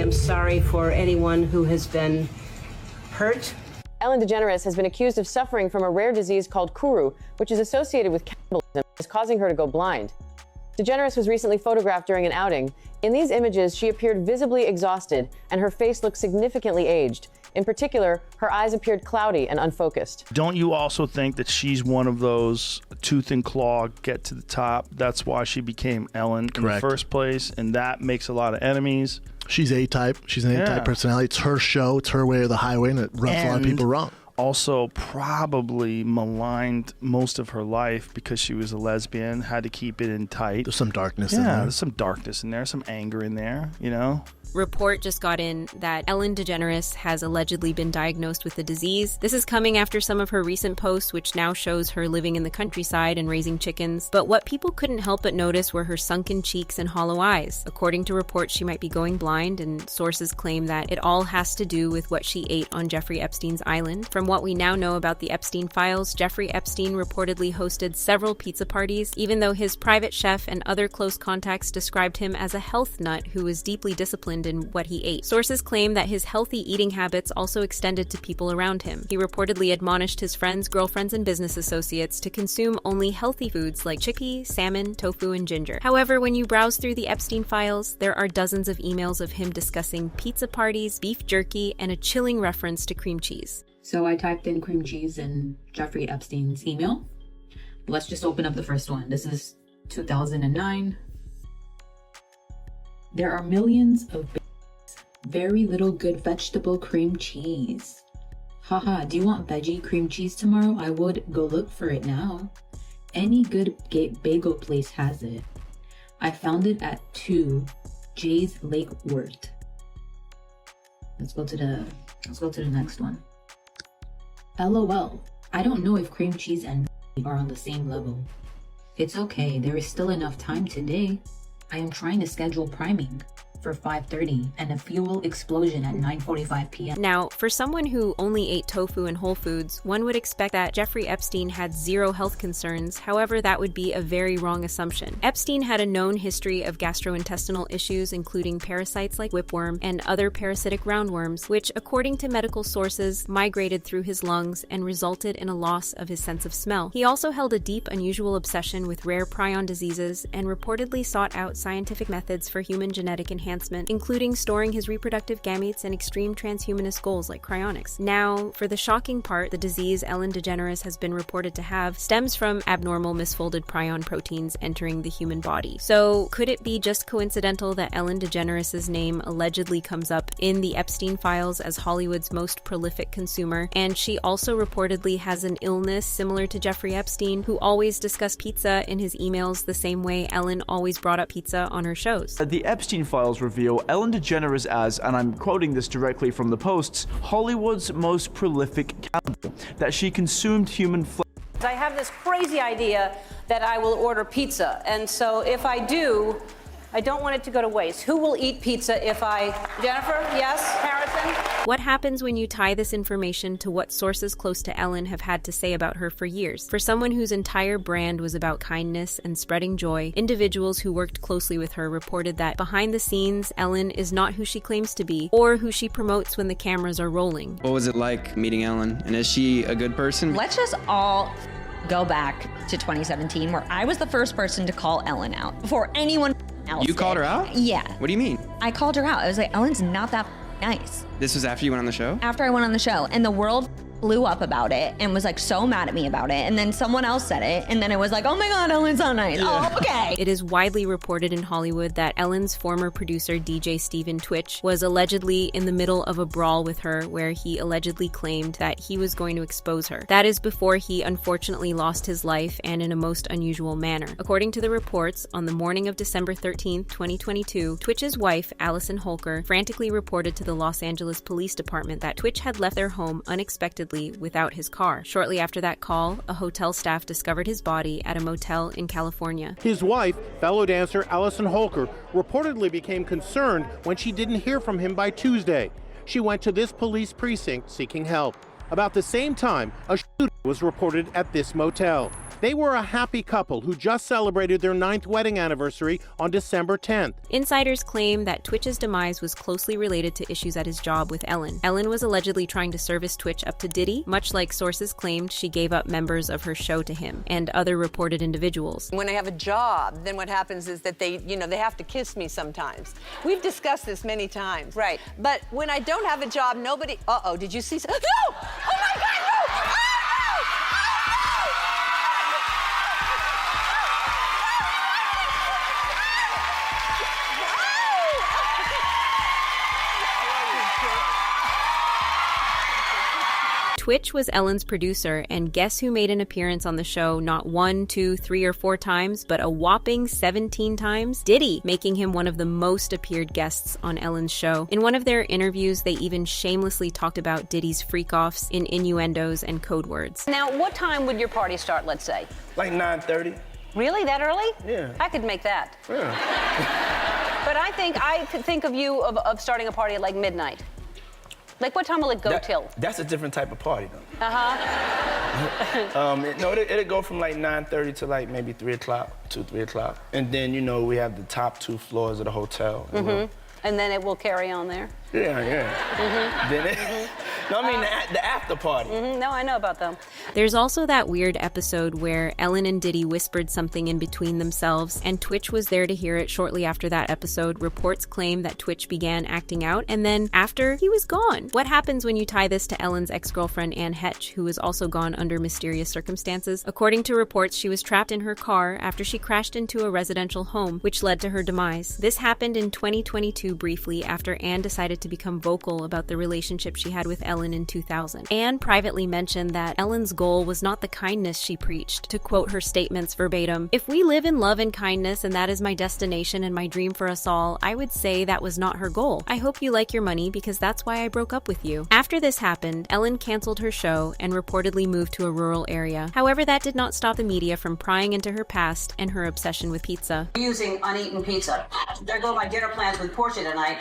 am sorry for anyone who has been hurt. Ellen Degeneres has been accused of suffering from a rare disease called Kuru, which is associated with cannibalism and is causing her to go blind. Degeneres was recently photographed during an outing. In these images, she appeared visibly exhausted, and her face looked significantly aged. In particular, her eyes appeared cloudy and unfocused. Don't you also think that she's one of those tooth and claw, get to the top? That's why she became Ellen in the first place, and that makes a lot of enemies. She's A-type. She's an A-type personality. It's her show. It's her way or the highway, and it rubs a lot of people wrong. Also probably maligned most of her life because she was a lesbian, had to keep it in tight. There's some darkness in there. Yeah, there's some darkness in there, some anger in there, you know? Report just got in that Ellen Degeneres has allegedly been diagnosed with the disease. This is coming after some of her recent posts, which now shows her living in the countryside and raising chickens. But what people couldn't help but notice were her sunken cheeks and hollow eyes. According to reports, she might be going blind, and sources claim that it all has to do with what she ate on Jeffrey Epstein's island. From what we now know about the Epstein files, Jeffrey Epstein reportedly hosted several pizza parties, even though his private chef and other close contacts described him as a health nut who was deeply disciplined in what he ate. Sources claim that his healthy eating habits also extended to people around him. He reportedly admonished his friends, girlfriends, and business associates to consume only healthy foods like chickpea, salmon, tofu, and ginger. However, when you browse through the Epstein files, there are dozens of emails of him discussing pizza parties, beef jerky, and a chilling reference to cream cheese. So I typed in cream cheese in Jeffrey Epstein's email. Let's just open up the first one. This is 2009. There are millions of very little good vegetable cream cheese. Haha, do you want veggie cream cheese tomorrow? I would go look for it now. Any good bagel place has it. I found it at 2 Jay's Lake Worth. Let's go to the next one. LOL. I don't know if cream cheese and are on the same level. It's okay, there is still enough time today. I am trying to schedule priming for 5:30 and a fuel explosion at 9:45 p.m. Now, for someone who only ate tofu and Whole Foods, one would expect that Jeffrey Epstein had zero health concerns. However, that would be a very wrong assumption. Epstein had a known history of gastrointestinal issues, including parasites like whipworm and other parasitic roundworms, which, according to medical sources, migrated through his lungs and resulted in a loss of his sense of smell. He also held a deep, unusual obsession with rare prion diseases and reportedly sought out scientific methods for human genetic enhancement, including storing his reproductive gametes and extreme transhumanist goals like cryonics. Now, for the shocking part, the disease Ellen Degeneres has been reported to have stems from abnormal misfolded prion proteins entering the human body. So, could it be just coincidental that Ellen DeGeneres' name allegedly comes up in the Epstein files as Hollywood's most prolific consumer, and she also reportedly has an illness similar to Jeffrey Epstein, who always discussed pizza in his emails the same way Ellen always brought up pizza on her shows? The Epstein files reveal Ellen DeGeneres as, and I'm quoting this directly from the posts, Hollywood's most prolific cannibal, that she consumed human flesh. I have this crazy idea that I will order pizza, and so if I do, I don't want it to go to waste. Who will eat pizza if I... Jennifer? Yes? Harrison? What happens when you tie this information to what sources close to Ellen have had to say about her for years? For someone whose entire brand was about kindness and spreading joy, individuals who worked closely with her reported that behind the scenes, Ellen is not who she claims to be, or who she promotes when the cameras are rolling. What was it like meeting Ellen? And is she a good person? Let's just all go back to 2017, where I was the first person to call Ellen out before anyone else You called did. her out? Yeah. What do you mean? I called her out. I was like, Ellen's not that nice. This was after you went on the show? After I went on the show, and the world blew up about it and was like so mad at me about it, and then someone else said it, and then it was like, oh my god, Ellen's so nice. Oh, okay. It is widely reported in Hollywood that Ellen's former producer DJ Steven Twitch was allegedly in the middle of a brawl with her where he allegedly claimed that he was going to expose her. That is before he unfortunately lost his life, and in a most unusual manner. According to the reports, on the morning of December 13th, 2022, Twitch's wife, Allison Holker, frantically reported to the Los Angeles Police Department that Twitch had left their home unexpectedly without his car. Shortly after that call, a hotel staff discovered his body at a motel in California. His wife, fellow dancer Allison Holker, reportedly became concerned when she didn't hear from him by Tuesday. She went to this police precinct seeking help. About the same time, a shooting was reported at this motel. They were a happy couple who just celebrated their 9th wedding anniversary on December 10th. Insiders claim that Twitch's demise was closely related to issues at his job with Ellen. Ellen was allegedly trying to service Twitch up to Diddy, much like sources claimed she gave up members of her show to him and other reported individuals. When I have a job, then what happens is that they have to kiss me sometimes. We've discussed this many times. Right. But when I don't have a job, nobody, did you see? No! Oh my God, no! Twitch was Ellen's producer, and guess who made an appearance on the show not 1, 2, 3, or 4 times, but a whopping 17 times? Diddy, making him one of the most appeared guests on Ellen's show. In one of their interviews, they even shamelessly talked about Diddy's freak-offs in innuendos and code words. Now, what time would your party start, let's say? Like 9:30. Really? That early? Yeah. I could make that. Yeah. But I could think of you of starting a party at like midnight. Like, what time will it go till? That's a different type of party, though. Uh-huh. It'll go from like 9:30 to like maybe 3 o'clock, 2, 3 o'clock. And then, we have the top 2 floors of the hotel. And then it will carry on there? Yeah. Then the after party. No, I know about them. There's also that weird episode where Ellen and Diddy whispered something in between themselves, and Twitch was there to hear it shortly after that episode. Reports claim that Twitch began acting out, and then after, he was gone. What happens when you tie this to Ellen's ex-girlfriend Anne Hetch, who was also gone under mysterious circumstances? According to reports, she was trapped in her car after she crashed into a residential home, which led to her demise. This happened in 2022 briefly after Anne decided to become vocal about the relationship she had with Ellen in 2000. Anne privately mentioned that Ellen's goal was not the kindness she preached. To quote her statements verbatim, "If we live in love and kindness and that is my destination and my dream for us all, I would say that was not her goal. I hope you like your money because that's why I broke up with you." After this happened, Ellen canceled her show and reportedly moved to a rural area. However, that did not stop the media from prying into her past and her obsession with pizza. Using uneaten pizza. There go my dinner plans with Portia tonight.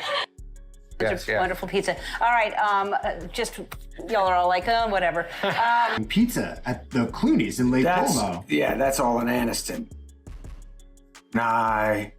Yes. Wonderful pizza. All right, y'all are all like, whatever. Pizza at the Clooney's in Lake Como. Yeah, that's all in Anniston. I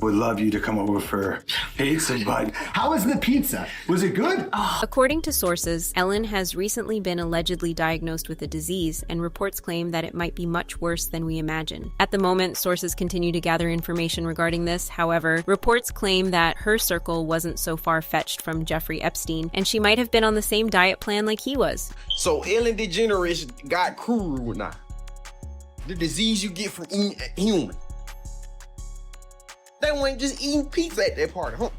would love you to come over for pizza, but... How was the pizza? Was it good? According to sources, Ellen has recently been allegedly diagnosed with a disease, and reports claim that it might be much worse than we imagine. At the moment, sources continue to gather information regarding this. However, reports claim that her circle wasn't so far-fetched from Jeffrey Epstein, and she might have been on the same diet plan like he was. So Ellen Degeneres got Kuru now. The disease you get from eating human. They weren't just eating pizza at that party, huh?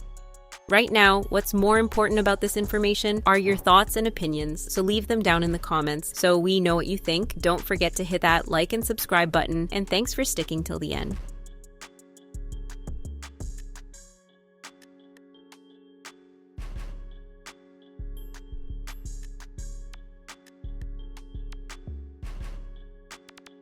Right now, what's more important about this information are your thoughts and opinions, so leave them down in the comments so we know what you think. Don't forget to hit that like and subscribe button, and thanks for sticking till the end.